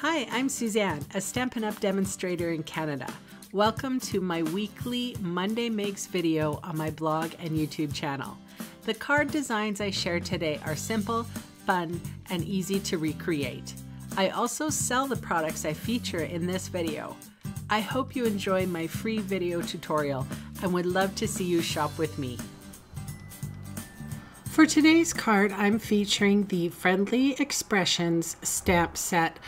Hi, I'm Suzanne, a Stampin' Up demonstrator in Canada. Welcome to my weekly Monday Makes video on my blog and YouTube channel. The card designs I share today are simple, fun, and easy to recreate. I also sell the products I feature in this video. I hope you enjoy my free video tutorial and would love to see you shop with me. For today's card, I'm featuring the Friendly Expressions stamp set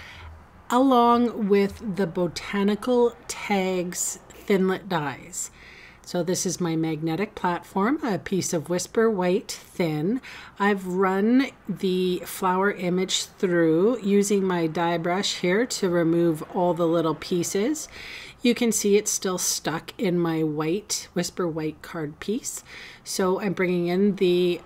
along with the Botanical Tags Thinlit dies. So this is my magnetic platform, a piece of Whisper White thin. I've run the flower image through using my die brush here to remove all the little pieces. You can see it's still stuck in my white, Whisper White card piece. So I'm bringing in the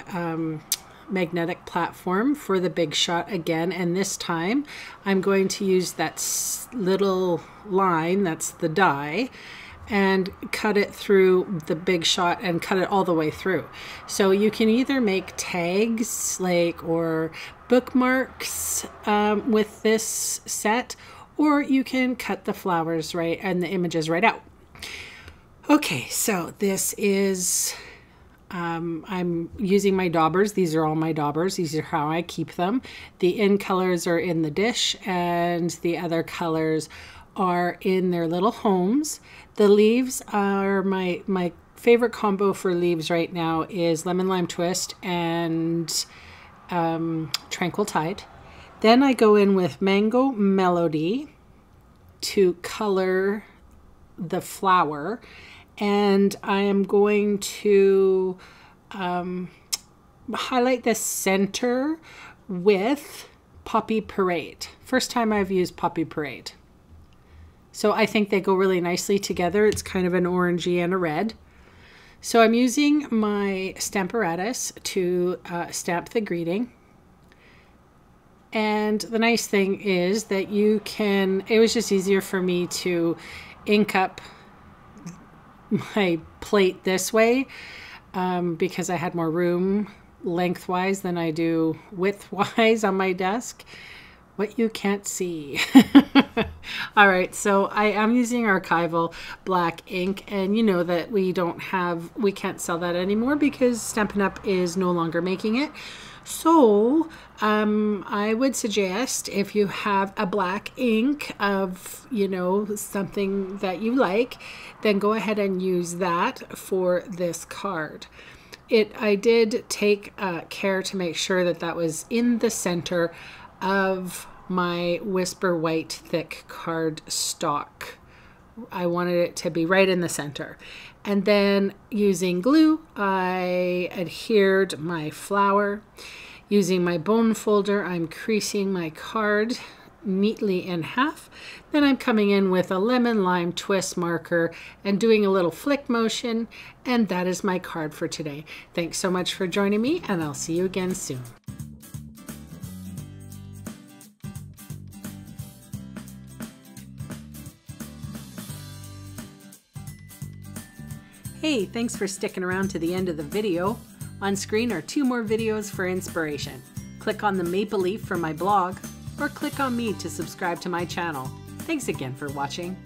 magnetic platform for the big shot again, and this time I'm going to use that little line, that's the die, and cut it through the big shot and cut it all the way through. So you can either make tags or bookmarks with this set, or you can cut the flowers right and the images right out. Okay, so this is I'm using my daubers. These are all my daubers. These are how I keep them. The in colors are in the dish and the other colors are in their little homes. The leaves are my favorite combo for leaves right now is Lemon Lime Twist and Tranquil Tide. Then I go in with Mango Melody to color the flower, and I am going to highlight the center with Poppy Parade. First time I've used Poppy Parade. So I think they go really nicely together. It's kind of an orangey and a red. So I'm using my Stamparatus to stamp the greeting. And the nice thing is that you can, it was just easier for me to ink up my plate this way because I had more room lengthwise than I do widthwise on my desk. What you can't see. All right, so I am using archival black ink, and you know that we can't sell that anymore because Stampin' Up is no longer making it. So I would suggest if you have a black ink of, something that you like, then go ahead and use that for this card. I did take care to make sure that that was in the center of my Whisper White thick card stock. I wanted it to be right in the center. And then using glue, I adhered my flower. Using my bone folder, I'm creasing my card neatly in half. Then I'm coming in with a Lemon Lime Twist marker and doing a little flick motion. And that is my card for today. Thanks so much for joining me, and I'll see you again soon. Hey, thanks for sticking around to the end of the video. On screen are 2 more videos for inspiration. Click on the maple leaf for my blog, or click on me to subscribe to my channel. Thanks again for watching.